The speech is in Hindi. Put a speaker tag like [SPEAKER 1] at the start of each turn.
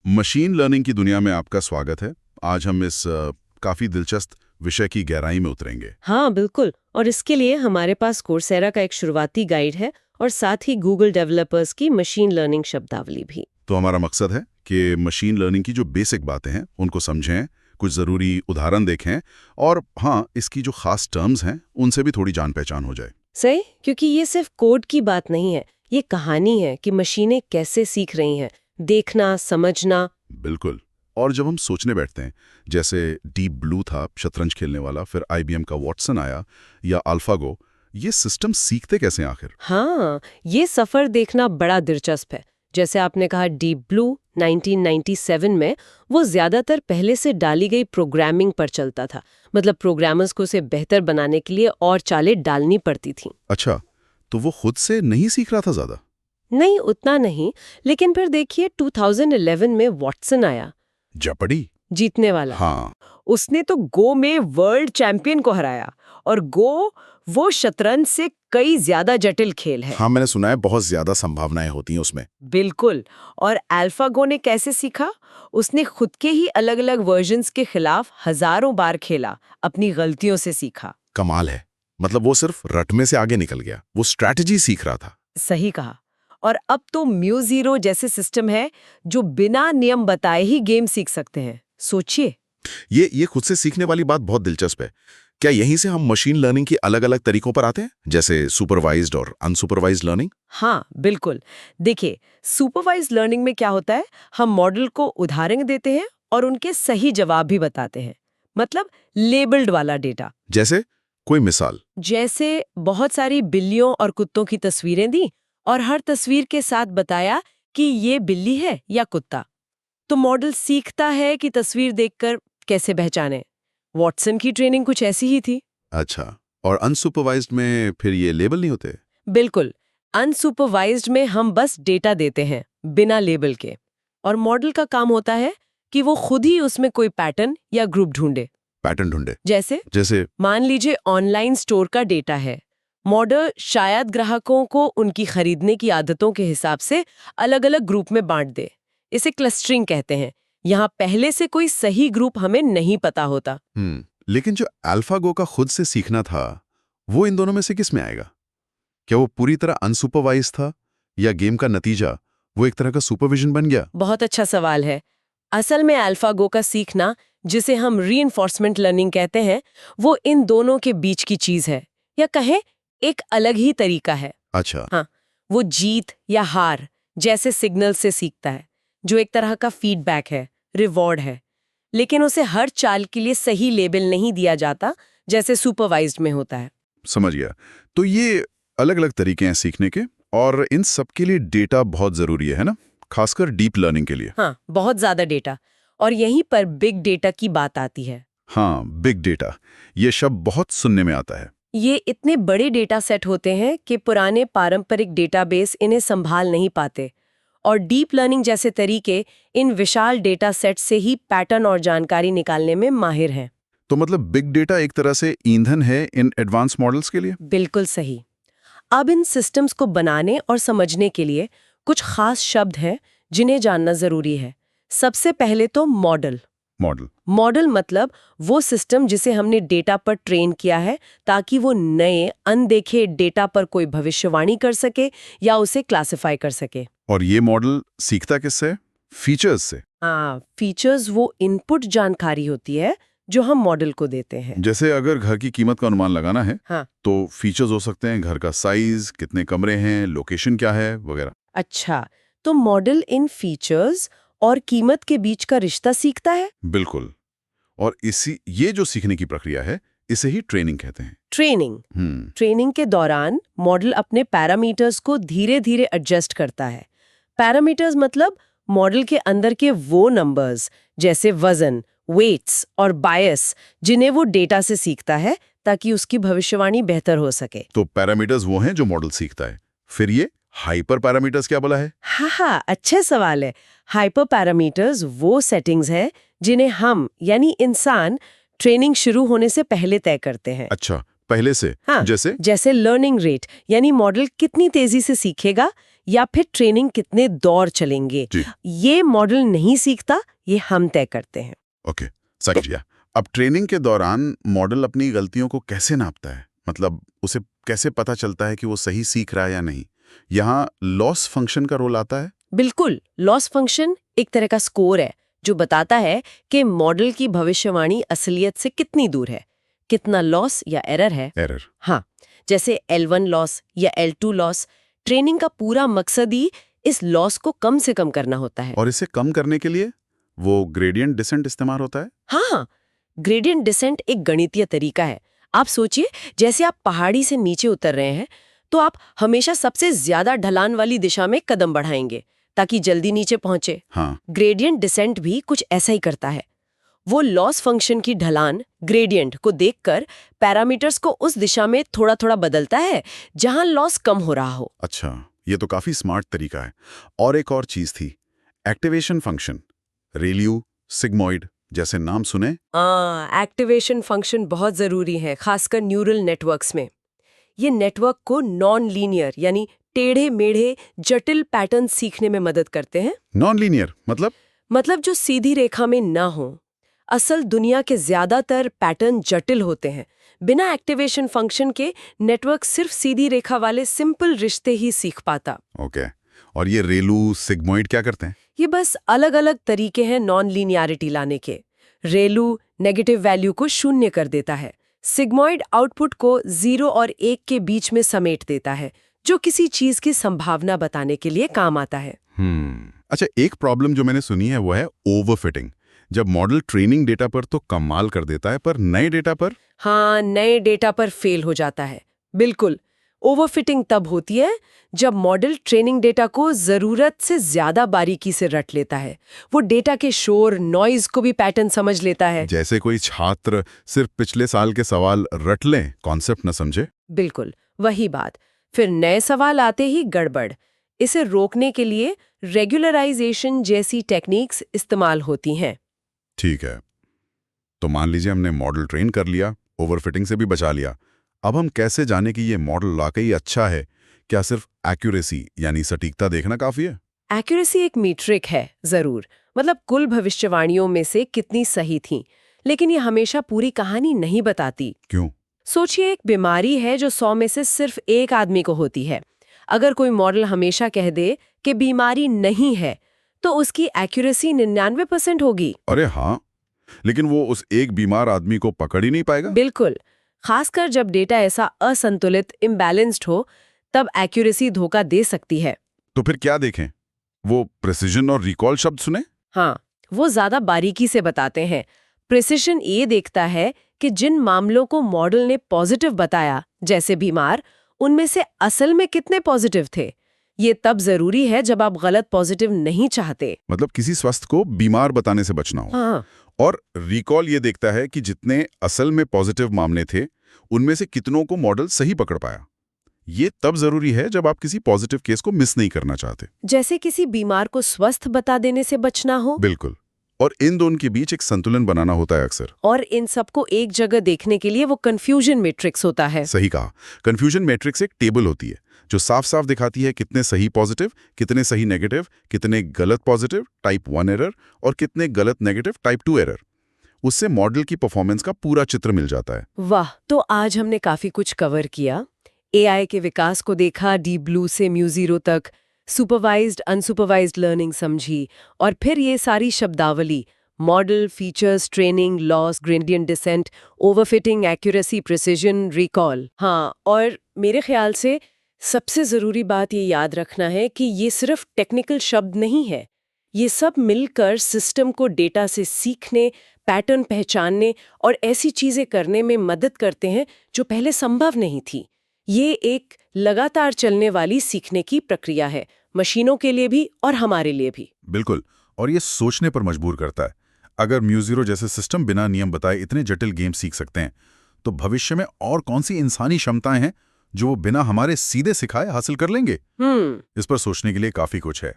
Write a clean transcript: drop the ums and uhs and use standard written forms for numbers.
[SPEAKER 1] मशीन लर्निंग की दुनिया में आपका स्वागत है। आज हम इस काफी दिलचस्प विषय की गहराई में उतरेंगे।
[SPEAKER 2] हाँ बिल्कुल। और इसके लिए हमारे पास कोर्सेरा का एक शुरुआती गाइड है और साथ ही गूगल डेवलपर्स की मशीन लर्निंग शब्दावली भी।
[SPEAKER 1] तो हमारा मकसद है कि मशीन लर्निंग की जो बेसिक बातें हैं उनको समझें, कुछ ज़रूरी उदाहरण देखें और हाँ, इसकी जो खास टर्म्स हैं उनसे भी थोड़ी जान पहचान हो जाए।
[SPEAKER 2] सही, क्योंकि ये सिर्फ कोड की बात नहीं है, ये कहानी है कि मशीनें कैसे सीख रही हैं, देखना, समझना।
[SPEAKER 1] बिल्कुल। और जब हम सोचने बैठते हैं, जैसे डीप ब्लू था शतरंज खेलने वाला, फिर IBM का वॉटसन आया या अल्फागो, ये सिस्टम सीखते कैसे हैं आखिर?
[SPEAKER 2] हाँ, ये सफर देखना बड़ा दिलचस्प है। जैसे आपने कहा डीप ब्लू 1997 में, वो ज्यादातर पहले से डाली गई प्रोग्रामिंग पर चलता था। मतलब प्रोग्रामर्स को उसे बेहतर बनाने के लिए और चालें डालनी पड़ती थी।
[SPEAKER 1] अच्छा, तो वो खुद से नहीं सीख रहा था ज़्यादा?
[SPEAKER 2] नहीं, उतना नहीं। लेकिन फिर देखिए 2011 में वॉटसन आया,
[SPEAKER 1] जपड़ी?
[SPEAKER 2] जीतने वाला।
[SPEAKER 1] हाँ।
[SPEAKER 2] उसने तो गो में वर्ल्ड चैंपियन को हराया। और गो वो शतरंज से कई ज्यादा जटिल खेल है।
[SPEAKER 1] हाँ, मैंने सुना है बहुत ज्यादा संभावनाएं होती हैं उसमें।
[SPEAKER 2] बिल्कुल। और अल्फागो ने कैसे सीखा? उसने खुद के ही अलग अलग वर्जन्स के खिलाफ हजारों बार खेला, अपनी गलतियों से सीखा।
[SPEAKER 1] कमाल है। मतलब वो सिर्फ रटने से आगे निकल गया, वो स्ट्रैटेजी सीख रहा था।
[SPEAKER 2] सही कहा। और अब तो म्यूज़ीरो जैसे सिस्टम है जो बिना नियम बताए ही गेम सीख सकते हैं। सोचिए।
[SPEAKER 1] ये खुद से सीखने वाली बात बहुत दिलचस्प है। क्या यहीं से हम मशीन लर्निंग के अलग-अलग तरीकों पर आते हैं, जैसे सुपरवाइज्ड और अनसुपरवाइज्ड लर्निंग?
[SPEAKER 2] हाँ बिल्कुल। देखिए, सुपरवाइज्ड लर्निंग में क्या होता है, हम मॉडल को उदाहरण देते हैं और उनके सही जवाब भी बताते हैं। मतलब लेबल्ड वाला डेटा।
[SPEAKER 1] जैसे कोई मिसाल?
[SPEAKER 2] जैसे बहुत सारी बिल्लियों और कुत्तों की तस्वीरें दी और हर तस्वीर के साथ बताया कि ये बिल्ली है या कुत्ता। तो मॉडल सीखता है कि तस्वीर देखकर कैसे पहचाने। वॉटसन की ट्रेनिंग कुछ ऐसी ही थी।
[SPEAKER 1] अच्छा, और अनसुपरवाइज्ड में फिर ये लेबल नहीं होते?
[SPEAKER 2] बिल्कुल। अनसुपरवाइज्ड में हम बस डेटा देते हैं बिना लेबल के, और मॉडल का काम होता है कि वो खुद ही उसमें कोई पैटर्न या ग्रुप ढूंढे।
[SPEAKER 1] पैटर्न ढूंढे?
[SPEAKER 2] जैसे मान लीजिए ऑनलाइन स्टोर का डेटा है। मॉडल शायद ग्राहकों को उनकी खरीदने की आदतों के हिसाब से अलग-अलग ग्रुप में बांट दे। इसे क्लस्टरिंग कहते हैं। यहाँ पहले से कोई सही ग्रुप हमें नहीं पता होता।
[SPEAKER 1] लेकिन जो अल्फागो का खुद से सीखना था, वो इन दोनों में से किस में आएगा? क्या वो पूरी तरह अनसुपरवाइज था या गेम का नतीजा वो एक तरह का सुपरविजन बन गया?
[SPEAKER 2] बहुत अच्छा सवाल है। असल में अल्फागो का सीखना, जिसे हम रीइंफोर्समेंट लर्निंग कहते हैं, वो इन दोनों के बीच की चीज है, या कहें एक अलग ही तरीका है।
[SPEAKER 1] अच्छा।
[SPEAKER 2] हाँ, वो जीत या हार जैसे सिग्नल से सीखता है, जो एक तरह का फीडबैक है, रिवॉर्ड है। लेकिन उसे हर चाल के लिए सही लेबल नहीं दिया जाता, जैसे सुपरवाइज्ड में होता है।
[SPEAKER 1] समझ गया। तो ये अलग-अलग तरीके हैं सीखने के, और इन सब के लिए डेटा बहुत जरूरी है ना, खासकर डीप लर्निंग के लिए।
[SPEAKER 2] हाँ, बहुत ज्यादा डेटा। और यहीं पर बिग डेटा की बात आती है।
[SPEAKER 1] हाँ, बिग डेटा, ये शब्द बहुत सुनने में आता है।
[SPEAKER 2] ये इतने बड़े डेटा सेट होते हैं कि पुराने पारंपरिक डेटाबेस इन्हें संभाल नहीं पाते, और डीप लर्निंग जैसे तरीके इन विशाल डेटा सेट से ही पैटर्न और जानकारी निकालने में माहिर हैं।
[SPEAKER 1] तो मतलब बिग डेटा एक तरह से ईंधन है इन एडवांस मॉडल्स के लिए?
[SPEAKER 2] बिल्कुल सही। अब इन सिस्टम्स को बनाने और समझने के लिए कुछ खास शब्द हैं जिन्हें जानना जरूरी है। सबसे पहले तो मॉडल। मॉडल मतलब वो सिस्टम जिसे हमने डेटा पर ट्रेन किया है, ताकि वो नए अनदेखे डेटा पर कोई भविष्यवाणी कर सके या उसे क्लासिफाई कर सके।
[SPEAKER 1] और ये मॉडल सीखता किससे? फीचर्स से?
[SPEAKER 2] हाँ, फीचर्स वो इनपुट जानकारी होती है जो हम मॉडल को देते हैं।
[SPEAKER 1] जैसे अगर घर की कीमत का अनुमान लगाना है,
[SPEAKER 2] हाँ,
[SPEAKER 1] तो फीचर्स हो सकते हैं घर का साइज, कितने कमरे हैं, लोकेशन क्या है, वगैरह।
[SPEAKER 2] अच्छा, तो मॉडल इन फीचर्स और कीमत के बीच का रिश्ता सीखता है।
[SPEAKER 1] बिल्कुल। और ये जो सीखने की प्रक्रिया है, इसे ही ट्रेनिंग कहते हैं। ट्रेनिंग
[SPEAKER 2] के दौरान मॉडल अपने पैरामीटर्स को धीरे धीरे एडजस्ट करता है। पैरामीटर्स मतलब मॉडल के अंदर के वो नंबर्स, जैसे वजन, वेट्स और बायस, जिन्हें वो डेटा से सीखता है ताकि उसकी भविष्यवाणी बेहतर हो सके।
[SPEAKER 1] तो पैरामीटर्स वो हैं जो मॉडल सीखता है। फिर ये हाइपर पैरामीटर्स क्या बोला है?
[SPEAKER 2] हाँ, अच्छा सवाल है। हाइपर पैरामीटर्स वो सेटिंग्स हैं जिन्हें हम यानी इंसान ट्रेनिंग शुरू होने से पहले तय करते हैं।
[SPEAKER 1] अच्छा, पहले से?
[SPEAKER 2] हाँ, जैसे लर्निंग रेट, यानी मॉडल कितनी तेजी से सीखेगा, या फिर ट्रेनिंग कितने दौर चलेंगे,
[SPEAKER 1] जी।
[SPEAKER 2] ये मॉडल नहीं सीखता, ये हम तय करते हैं।
[SPEAKER 1] ओके, समझ गया। अब ट्रेनिंग के दौरान मॉडल अपनी गलतियों को कैसे नापता है? मतलब उसे कैसे पता चलता है कि वो सही सीख रहा है या नहीं? यहाँ लॉस फंक्शन का रोल आता है?
[SPEAKER 2] बिल्कुल, लॉस फंक्शन एक तरह का स्कोर है जो बताता है कि मॉडल की भविष्यवाणी असलियत से कितनी दूर है, कितना लॉस या एरर है।
[SPEAKER 1] एरर।
[SPEAKER 2] हाँ, जैसे L1 लॉस या L2 लॉस। ट्रेनिंग का पूरा मकसद ही इस लॉस को कम से कम करना होता है।
[SPEAKER 1] और इसे कम करने के लिए वो ग्रेडियंट डिसेंट इस्तेमाल होता है?
[SPEAKER 2] हाँ, ग्रेडियंट डिसेंट एक गणितीय तरीका है। आप सोचिए, जैसे आप पहाड़ी से नीचे उतर रहे हैं तो आप हमेशा सबसे ज्यादा ढलान वाली दिशा में कदम बढ़ाएंगे ताकि जल्दी नीचे पहुंचे।
[SPEAKER 1] हाँ।
[SPEAKER 2] ग्रेडियंट डिसेंट भी कुछ ऐसा ही करता है। वो लॉस फंक्शन की ढलान ग्रेडियंट को देखकर पैरामीटर्स को उस दिशा में थोड़ा थोड़ा बदलता है जहां लॉस कम हो रहा हो।
[SPEAKER 1] अच्छा, ये तो काफी स्मार्ट तरीका है। और एक और चीज थी, एक्टिवेशन फंक्शन। रेल्यू, सिग्मॉइड जैसे नाम सुने?
[SPEAKER 2] एक्टिवेशन फंक्शन बहुत जरूरी है, खासकर न्यूरल नेटवर्क्स में। ये नेटवर्क को नॉन लीनियर यानी टेढ़े मेढ़े जटिल पैटर्न सीखने में मदद करते हैं।
[SPEAKER 1] नॉन लीनियर
[SPEAKER 2] मतलब जो सीधी रेखा में ना हो। असल दुनिया के ज्यादातर पैटर्न जटिल होते हैं। बिना एक्टिवेशन फंक्शन के नेटवर्क सिर्फ सीधी रेखा वाले सिंपल रिश्ते ही सीख पाता।
[SPEAKER 1] ओके। और ये रेलू, सिग्मॉइड क्या करते हैं?
[SPEAKER 2] ये बस अलग अलग तरीके हैं नॉन लीनियरिटी लाने के। रेलू नेगेटिव वैल्यू को शून्य कर देता है। सिग्मॉइड आउटपुट को 0 और 1 के बीच में समेट देता है, जो किसी चीज की संभावना बताने के लिए काम आता है।
[SPEAKER 1] अच्छा, एक प्रॉब्लम जो मैंने सुनी है वो है ओवरफिटिंग। जब मॉडल ट्रेनिंग डेटा पर तो कमाल कर देता है, पर नए डेटा पर?
[SPEAKER 2] हाँ, नए डेटा पर फेल हो जाता है। बिल्कुल, ओवरफिटिंग तब होती है जब मॉडल ट्रेनिंग डेटा को जरूरत से ज्यादा बारीकी से रट लेता है। वो डेटा के शोर, नॉइज को भी पैटर्न समझ लेता है।
[SPEAKER 1] जैसे कोई छात्र सिर्फ पिछले साल के सवाल रट लें, कॉन्सेप्ट न समझे।
[SPEAKER 2] बिल्कुल, वही बात। फिर नए सवाल आते ही गड़बड़। इसे रोकने के लिए रेगुलराइजेशन जैसी टेक्निक्स इस्तेमाल होती हैं।
[SPEAKER 1] ठीक है, तो मान लीजिए हमने मॉडल ट्रेन कर लिया, ओवरफिटिंग से भी बचा लिया। अब हम कैसे जाने कि ये मॉडल वाकई अच्छा है? क्या सिर्फ एक्यूरेसी यानी सटीकता देखना काफी है?
[SPEAKER 2] एक्यूरेसी एक मीट्रिक है, जरूर। मतलब कुल भविष्यवाणियों में से कितनी सही थीं। लेकिन ये हमेशा पूरी कहानी नहीं बताती।
[SPEAKER 1] क्यों?
[SPEAKER 2] सोचिए, एक बीमारी है जो 100 में से सिर्फ एक आदमी को होती है। अगर कोई मॉडल हमेशा कह दे कि बीमारी नहीं है, तो उसकी एक्यूरेसी 99% होगी।
[SPEAKER 1] अरे हाँ, लेकिन वो उस एक बीमार आदमी को पकड़ ही नहीं पाएगा।
[SPEAKER 2] बिल्कुल, खासकर जब डेटा ऐसा असंतुलित, इम्बैलेंस्ड हो, तब एक्यूरेसी धोखा दे सकती है।
[SPEAKER 1] तो फिर क्या देखें? वो प्रिसिजन और रिकॉल शब्द सुने?
[SPEAKER 2] हाँ, वो ज्यादा बारीकी से बताते हैं। प्रिसिशन ये देखता है कि जिन मामलों को मॉडल ने पॉजिटिव बताया, जैसे बीमार, उनमें से असल में कितने पॉजिटिव थे। ये तब जरूरी है जब आप गलत पॉजिटिव नहीं चाहते।
[SPEAKER 1] मतलब किसी स्वस्थ को बीमार बताने से बचना हो।
[SPEAKER 2] हाँ,
[SPEAKER 1] और रिकॉल ये देखता है कि जितने असल में पॉजिटिव मामले थे, उनमें से कितनों को मॉडल सही पकड़ पाया। ये तब जरूरी है जब आप किसी पॉजिटिव केस को मिस नहीं करना चाहते।
[SPEAKER 2] जैसे किसी बीमार को स्वस्थ बता देने से बचना हो।
[SPEAKER 1] बिल्कुल। और इन दोनों के बीच एक संतुलन बनाना होता है अक्सर।
[SPEAKER 2] और इन सबको एक जगह देखने के लिए वो कंफ्यूजन मैट्रिक्स होता है।
[SPEAKER 1] सही कहा। कंफ्यूजन मैट्रिक्स एक टेबल होती है जो साफ साफ दिखाती है कितने सही पॉजिटिव, कितने सही नेगेटिव, कितने गलत पॉजिटिव टाइप 1 एरर और कितने गलत नेगेटिव टाइप 2 एरर। उससे मॉडल की परफॉर्मेंस का पूरा चित्र मिल जाता है।
[SPEAKER 2] वाह, तो आज हमने काफी कुछ कवर किया। एआई के विकास को देखा, डीप ब्लू से म्यू0 तक, सुपरवाइज्ड अनसुपरवाइज्ड लर्निंग समझी, और फिर ये सारी शब्दावली, model, features, training, loss, gradient descent, overfitting, accuracy, precision, recall. हाँ, और मेरे ख्याल से सबसे जरूरी बात ये याद रखना है कि ये सिर्फ टेक्निकल शब्द नहीं है। ये सब मिलकर सिस्टम को डेटा से सीखने, पैटर्न पहचानने और ऐसी चीजें करने में मदद करते हैं जो पहले संभव नहीं थी। ये एक लगातार चलने वाली सीखने की प्रक्रिया है, मशीनों के लिए भी और हमारे लिए भी।
[SPEAKER 1] बिल्कुल, और ये सोचने पर मजबूर करता है। अगर म्यू0 जैसे सिस्टम बिना नियम बताए इतने जटिल गेम सीख सकते हैं, तो भविष्य में और कौन सी इंसानी क्षमताएं हैं जो वो बिना हमारे सीधे सिखाए हासिल कर लेंगे? इस पर सोचने के लिए काफी कुछ है।